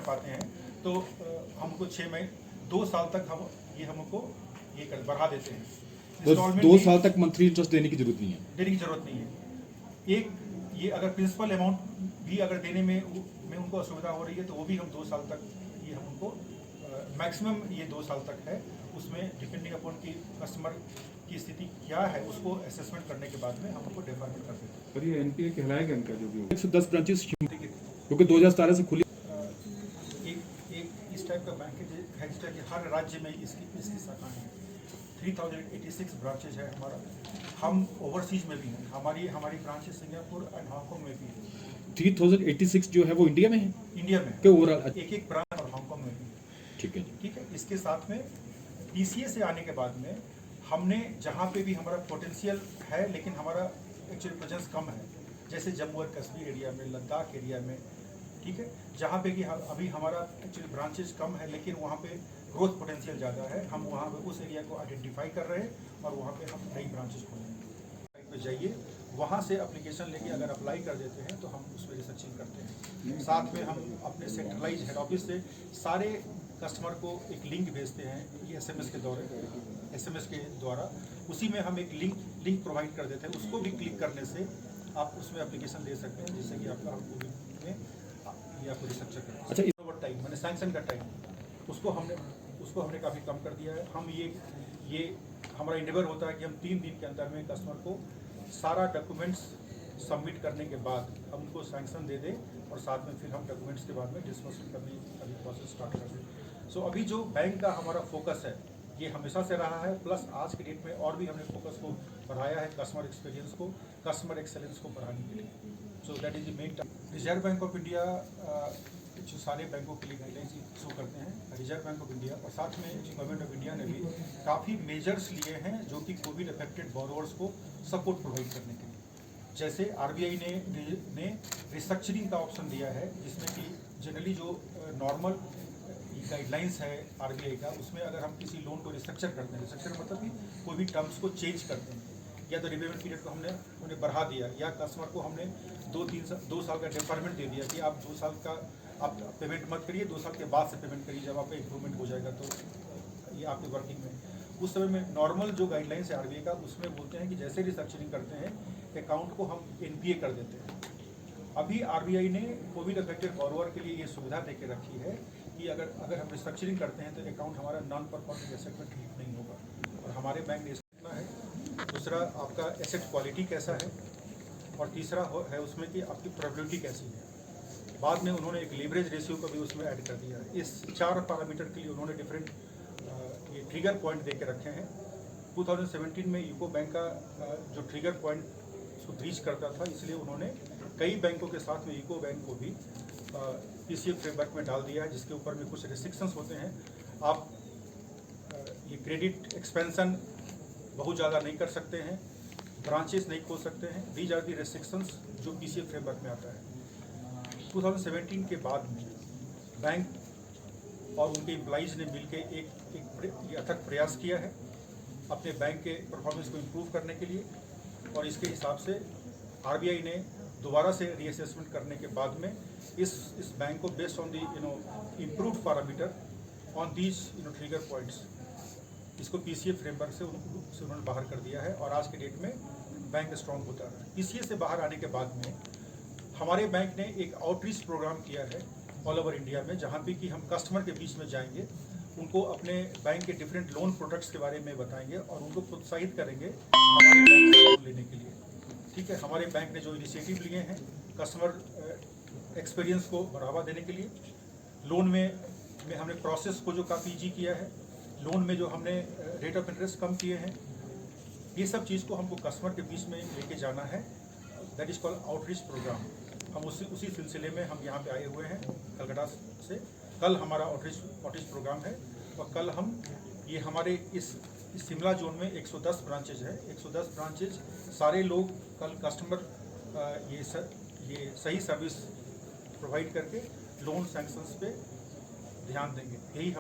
पाते हैं तो हमको 6 महीने 2 साल तक हम ये हमको ये कर बढ़ा देते हैं। बस 2 साल तक मंथली इंटरेस्ट देने की जरूरत नहीं है, एक ये अगर प्रिंसिपल अमाउंट भी अगर देने में उनको असुविधा हो रही है तो वो भी हम 2 साल तक ये हम उनको मैक्सिमम ये 2 साल तक है। उसमें डिपेंडिंग अपॉन की कस्टमर की स्थिति क्या है उसको असेसमेंट करने के बाद में हम उनको डिफरमेंट कर देते हैं। पर ये एनपीए कहलाएगा इनका जो भी 110 ब्रांचेस क्योंकि 2017 से खुली। एक इस टाइप का बैंक है जिस टाइप हर राज्य में इसकी शाखाएं हैं। 3086 ब्रांचेज है हमारा। हम ओवरसीज में भी हैं, हमारी ब्रांचेज सिंगापुर एंड हांगकांग में भी है। 3086 जो है वो इंडिया में है, इंडिया में के ओवरऑल एक ब्रांच और हांगकांग में भी। ठीक है। इसके साथ में पीसीए से आने के बाद में हमने जहाँ पे भी हमारा पोटेंशियल है लेकिन हमारा एक्चुअली प्रेजेंस कम है, जैसे जम्मू और कश्मीर एरिया में, लद्दाख एरिया में, ठीक है, जहाँ पे कि अभी हमारा एक्चुअली ब्रांचेज कम है लेकिन वहाँ पे ग्रोथ पोटेंशियल ज़्यादा है। हम वहाँ पे उस एरिया को आइडेंटिफाई कर रहे हैं और वहाँ पे हम नई ब्रांचेज खोलेंगे। पे जाइए, वहाँ से एप्लीकेशन लेके अगर अप्लाई कर देते हैं तो हम उसमें रिसर्चिंग करते हैं। साथ में हम अपने सेंट्रलाइज हेड ऑफिस से सारे कस्टमर को एक लिंक भेजते हैं, ये एसएमएस के द्वारा उसी में हम एक लिंक प्रोवाइड कर देते हैं। उसको भी क्लिक करने से आप उसमें एप्लीकेशन दे सकते हैं जिससे कि आपका में ये आपको रिस्ट्रक्चर करें। अच्छा, ओवर टाइम मैंने सैंक्शन का टाइम उसको हमने काफ़ी कम कर दिया है। हम ये हमारा इंडेवर होता है कि हम 3 दिन के अंदर में कस्टमर को सारा डॉक्यूमेंट्स सबमिट करने के बाद हम उनको सैंक्शन दे दें और साथ में फिर हम डॉक्यूमेंट्स के बाद में डिस्बर्समेंट करने का प्रोसेस स्टार्ट कर दें। सो अभी जो बैंक का हमारा फोकस है ये हमेशा से रहा है, प्लस आज के डेट में और भी हमने फोकस को बढ़ाया है कस्टमर एक्सपीरियंस को, कस्टमर एक्सेलेंस को बढ़ाने के लिए। So that is the main. Reserve bank of India जो सारे बैंकों के लिए गाइडलाइंस इशू करते हैं, रिजर्व बैंक ऑफ इंडिया और साथ में गवर्नमेंट ऑफ इंडिया ने भी काफ़ी मेजर्स लिए हैं जो कि कोविड अफेक्टेड बोरोवर्स को सपोर्ट प्रोवाइड करने के लिए। जैसे आरबीआई ने रिस्ट्रक्चरिंग का ऑप्शन दिया है जिसमें कि जनरली जो नॉर्मल गाइडलाइंस है आरबीआई का, उसमें अगर हम किसी लोन को रिस्ट्रक्चर करते हैं, रिस्ट्रक्चर मतलब कि कोई भी टर्म्स को चेंज करते हैं या तो रिपेमेंट पीरियड को हमने बढ़ा दिया या कस्टमर को हमने 2 साल का डिफरमेंट दे दिया कि आप 2 साल का आप पेमेंट मत करिए, 2 साल के बाद से पेमेंट करिए, जब आपका इम्प्रूवमेंट हो जाएगा तो ये आपके वर्किंग में। उस समय में नॉर्मल जो गाइडलाइंस है आरबीआई का उसमें बोलते हैं कि जैसे रिस्ट्रक्चरिंग करते हैं अकाउंट को हम एनपीए कर देते हैं। अभी आरबीआई ने कोविड अफेक्टेड बोरोवर के लिए ये सुविधा दे के रखी है कि अगर हम रिस्ट्रक्चरिंग करते हैं तो अकाउंट हमारा नॉन परफॉर्मिंग एसेट में ट्रीट नहीं होगा और हमारे बैंक ने इसका है। दूसरा आपका एसेट क्वालिटी कैसा है और तीसरा है उसमें कि आपकी प्रोबेबिलिटी कैसी है। बाद में उन्होंने एक लीवरेज रेशियो को भी उसमें ऐड कर दिया है। इस 4 पैरामीटर के लिए उन्होंने डिफरेंट ये ट्रिगर पॉइंट दे के रखे हैं। 2017 में यूको बैंक का जो ट्रिगर पॉइंट उसको ब्रीच करता था, इसलिए उन्होंने कई बैंकों के साथ में यूको बैंक को भी पीसीएफ फ्रेमवर्क में डाल दिया है जिसके ऊपर में कुछ रिस्ट्रिक्शंस होते हैं। आप ये क्रेडिट एक्सपेंशन बहुत ज़्यादा नहीं कर सकते हैं, ब्रांचेस नहीं खोल सकते हैं। दीज आर दी रेस्ट्रिक्शंस जो पीसीएफ फ्रेमवर्क में आता है। 2017 के बाद में बैंक और उनके एम्प्लॉइज़ ने मिलकर एक अथक प्रयास किया है अपने बैंक के परफॉर्मेंस को इम्प्रूव करने के लिए और इसके हिसाब से आरबीआई ने दोबारा से रीअसेसमेंट करने के बाद में इस बैंक को based on the improved parameter on these trigger points इसको पीसीएफ फ्रेमवर्क से उन्होंने बाहर कर दिया है और आज के डेट में बैंक स्ट्रॉन्ग होता है। पीसीए से बाहर आने के बाद में हमारे बैंक ने एक आउटरीच प्रोग्राम किया है ऑल ओवर इंडिया में, जहाँ पे कि हम कस्टमर के बीच में जाएंगे, उनको अपने बैंक के डिफरेंट लोन प्रोडक्ट्स के बारे में बताएंगे और उनको प्रोत्साहित करेंगे हमारे बैंक से लोन लेने के लिए। ठीक है, हमारे बैंक ने जो इनिशिएटिव लिए हैं कस्टमर एक्सपीरियंस को बढ़ावा देने के लिए, लोन में हमने प्रोसेस को जो काफ़ी ईजी किया है, लोन में जो हमने रेट ऑफ इंटरेस्ट कम किए हैं, ये सब चीज़ को हमको कस्टमर के बीच में लेके जाना है। That is called outreach programme. हम उसी सिलसिले में हम यहाँ पे आए हुए हैं कलकत्ता से। कल हमारा आउटरीच प्रोग्राम है और कल हम ये हमारे इस शिमला जोन में 110 ब्रांचेज है। 110 ब्रांचेज सारे लोग कल कस्टमर ये सही सर्विस प्रोवाइड करके लोन सैंक्शंस पे ध्यान देंगे। यही